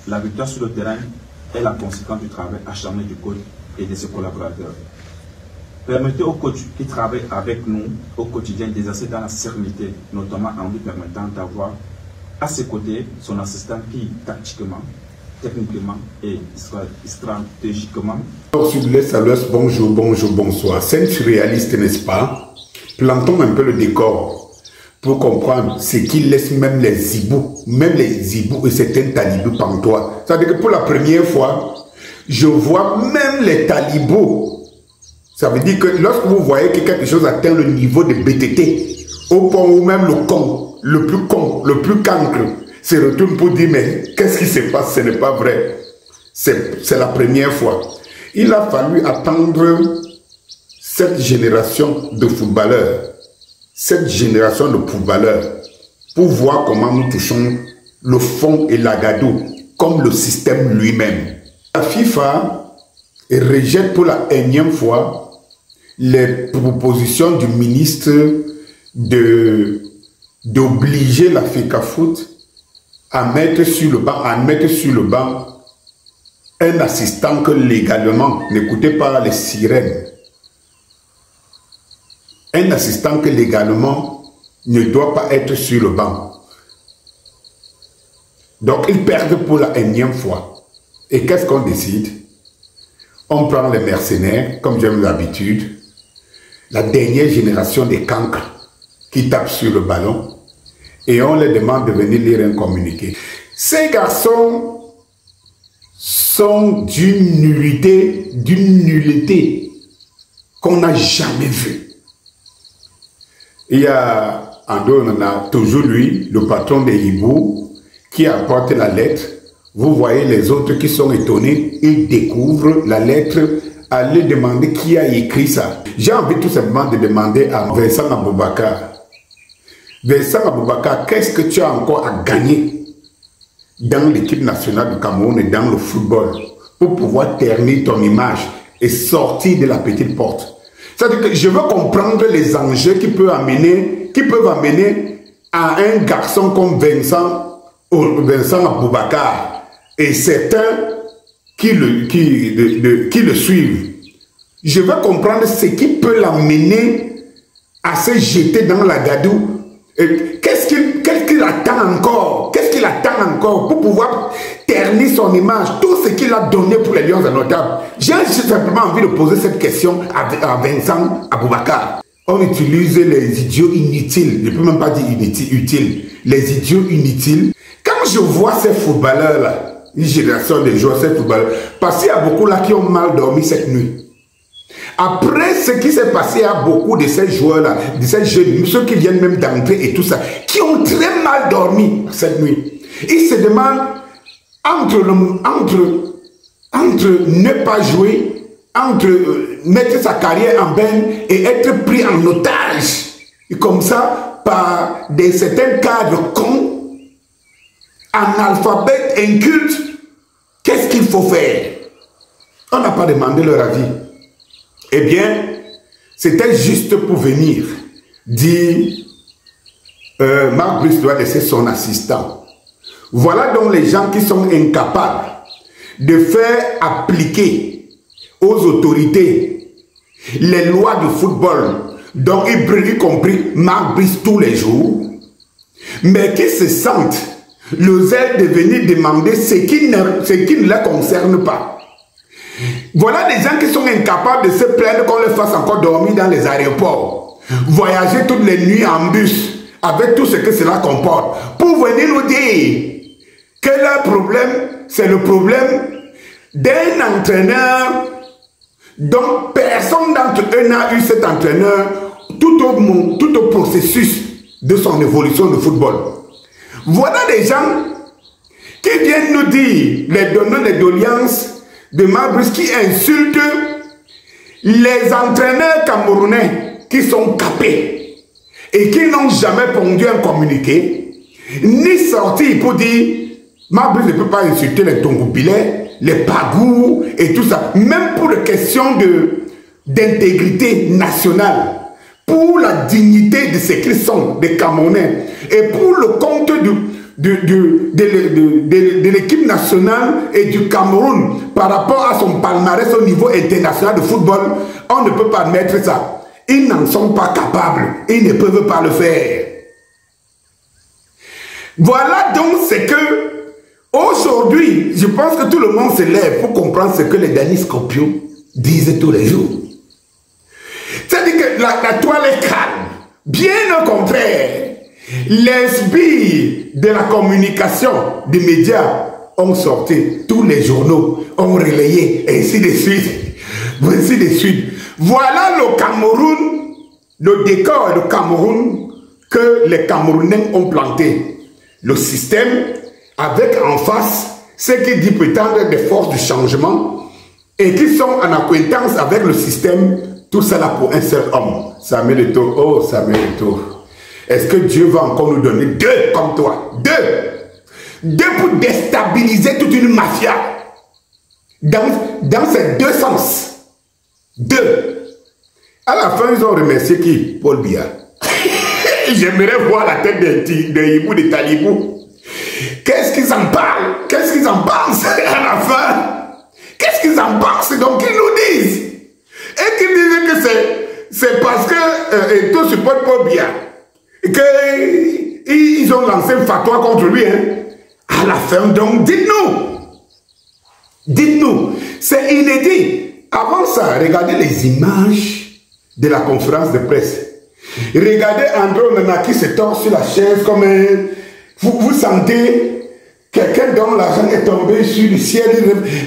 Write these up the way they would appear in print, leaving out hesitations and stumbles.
La victoire sur le terrain est la conséquence du travail acharné du coach et de ses collaborateurs. Permettez au coach qui travaille avec nous au quotidien d'exercer dans la sérénité, notamment en lui permettant d'avoir à ses côtés son assistant qui, tactiquement, techniquement et stratégiquement. Sur les saluts, bonjour, bonjour, bonsoir. C'est surréaliste, n'est-ce pas? Plantons un peu le décor pour comprendre ce qui laisse même les zibous et certains talibous pantois. C'est-à-dire que pour la première fois, je vois même les talibous. Ça veut dire que lorsque vous voyez que quelque chose atteint le niveau de BTT, au point où même le plus cancre, se retourne pour dire mais qu'est-ce qui se passe? Ce n'est pas vrai. C'est la première fois. Il a fallu attendre cette génération de footballeurs, pour voir comment nous touchons le fond et l'agadou, comme le système lui-même. La FIFA rejette pour la énième fois les propositions du ministre d'obliger la FECAFOOT à mettre sur le banc un assistant que légalement, n'écoutez pas les sirènes, un assistant que légalement ne doit pas être sur le banc. Donc ils perdent pour la énième fois. Et qu'est-ce qu'on décide? On prend les mercenaires, comme j'aime l'habitude, la dernière génération des cancres qui tapent sur le ballon, et on leur demande de venir lire un communiqué. Ces garçons sont d'une nullité qu'on n'a jamais vue. Il y a, on a toujours lui, le patron des hiboux, qui apporte la lettre. Vous voyez les autres qui sont étonnés, ils découvrent la lettre, allez demander qui a écrit ça. J'ai envie tout simplement de demander à Vincent Aboubakar. Vincent Aboubakar, qu'est-ce que tu as encore à gagner dans l'équipe nationale du Cameroun et dans le football pour pouvoir ternir ton image et sortir de la petite porte? C'est-à-dire que je veux comprendre les enjeux qui peuvent amener à un garçon comme Vincent Aboubakar et certains qui le suivent. Je veux comprendre ce qui peut l'amener à se jeter dans la gadou. Qu'est-ce qu'il attend encore? Qu'est-ce qu'il attend encore pour pouvoir ternir son image? Tout ce qu'il a donné pour les Lions Indomptables. J'ai simplement envie de poser cette question à Vincent Aboubakar. On utilise les idiots inutiles, je ne peux même pas dire utiles, les idiots inutiles. Quand je vois ces footballeurs-là, une génération de joueurs, ces footballeurs, parce qu'il y a beaucoup là qui ont mal dormi cette nuit. Après ce qui s'est passé à beaucoup de ces joueurs-là, de ces jeunes, ceux qui viennent même d'entrer et tout ça, qui ont très mal dormi cette nuit. Ils se demandent entre ne pas jouer, entre mettre sa carrière en berne et être pris en otage, et comme ça, par certains cadres cons, analphabètes, incultes. Qu'est-ce qu'il faut faire? On n'a pas demandé leur avis. Eh bien, c'était juste pour venir dire Marc Brice doit laisser son assistant. Voilà donc les gens qui sont incapables de faire appliquer aux autorités les lois du football dont y compris Marc Brice tous les jours, mais qui se sentent le zèle de venir demander ce qui ne les concerne pas. Voilà des gens qui sont incapables de se plaindre qu'on les fasse encore dormir dans les aéroports, voyager toutes les nuits en bus, avec tout ce que cela comporte, pour venir nous dire que leur problème, c'est le problème d'un entraîneur dont personne d'entre eux n'a eu cet entraîneur tout au processus de son évolution de football. Voilà des gens qui viennent nous dire, les donneurs de doléances de Marc Brice, qui insultent les entraîneurs camerounais qui sont capés et qui n'ont jamais pondu un communiqué, ni sorti pour dire Marc Brice ne peut pas insulter les Tongoubilais, les Pagous et tout ça, même pour des questions d'intégrité nationale, pour la dignité de ce qu'ils sont, des Camerounais, et pour le compte de l'équipe nationale et du Cameroun par rapport à son palmarès au niveau international de football, on ne peut pas admettre ça. Ils n'en sont pas capables. Ils ne peuvent pas le faire. Voilà donc ce que, aujourd'hui, je pense que tout le monde se lève pour comprendre ce que les Denis Scorpio disent tous les jours. C'est-à-dire que la toile est calme. Bien au contraire, les sbires de la communication des médias ont sorti, tous les journaux ont relayé, ainsi de suite. Ainsi de suite. Voilà le Cameroun, le décor du Cameroun que les Camerounais ont planté. Le système, avec en face ceux qui disent prétendre des forces du changement et qui sont en acquaintance avec le système, tout cela pour un seul homme. Samuel Eto'o, oh Samuel Eto'o. Est-ce que Dieu va encore nous donner deux comme toi? Deux pour déstabiliser toute une mafia. Dans ces deux sens. Deux. À la fin, ils ont remercié qui? Paul Biya. J'aimerais voir la tête des hiboux, des talibous. Qu'est-ce qu'ils en parlent? Qu'est-ce qu'ils en pensent à la fin? Qu'est-ce qu'ils en pensent? Donc ils nous disent. Et qu'ils disent que c'est parce que tout supporte Paul Biya qu'ils ont lancé un fatwa contre lui. Hein. À la fin, donc, dites-nous. Dites-nous. C'est inédit. Avant ça, regardez les images de la conférence de presse. Regardez André Onana qui se tord sur la chaise comme un... Vous sentez quelqu'un dont l'argent est tombé sur le ciel.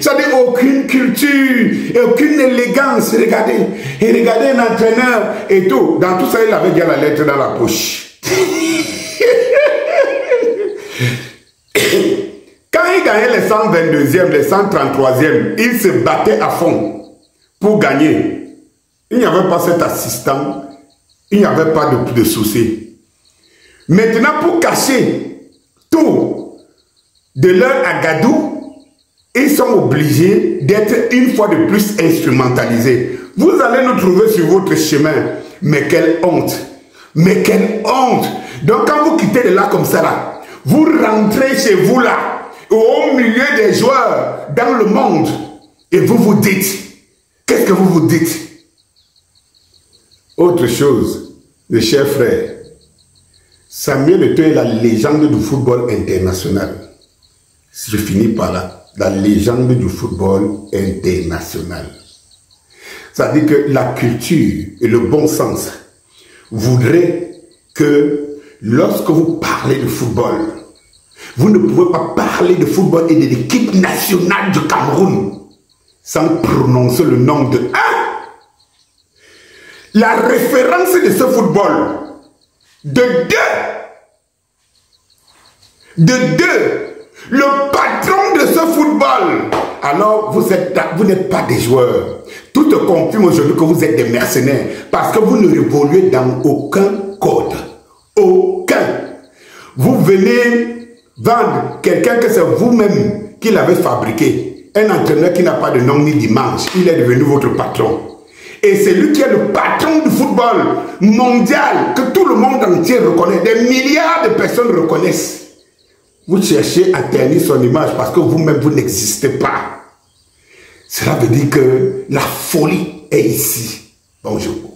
Ça n'a aucune culture et aucune élégance. Regardez. Et regardez un entraîneur et tout. Dans tout ça, il avait déjà la lettre dans la poche. Quand il gagnait les 122e, les 133e, il se battait à fond pour gagner. Il n'y avait pas cet assistant. Il n'y avait pas de souci. Maintenant, pour cacher tout de leur agadou, ils sont obligés d'être une fois de plus instrumentalisés. Vous allez nous trouver sur votre chemin. Mais quelle honte! Mais quelle honte! Donc quand vous quittez de là comme ça, là, vous rentrez chez vous là, au milieu des joueurs, dans le monde, et vous vous dites, qu'est-ce que vous vous dites? Autre chose, mes chers frères, Samuel Eto'o est la légende du football international. Je finis par là, la légende du football international. Ça veut dire que la culture et le bon sens voudraient que lorsque vous parlez de football, vous ne pouvez pas parler de football et de l'équipe nationale du Cameroun sans prononcer le nom de un. La référence de ce football, de deux, le patron de ce football. Alors vous n'êtes pas des joueurs. Tout confirme aujourd'hui que vous êtes des mercenaires parce que vous ne évoluez dans aucun code. Aucun. Vous venez vendre quelqu'un que c'est vous-même qui l'avez fabriqué. Un entraîneur qui n'a pas de nom ni d'image. Il est devenu votre patron. Et c'est lui qui est le patron du football mondial que tout le monde entier reconnaît. Des milliards de personnes reconnaissent. Vous cherchez à ternir son image parce que vous-même, vous n'existez pas. Cela veut dire que la folie est ici. Bonjour.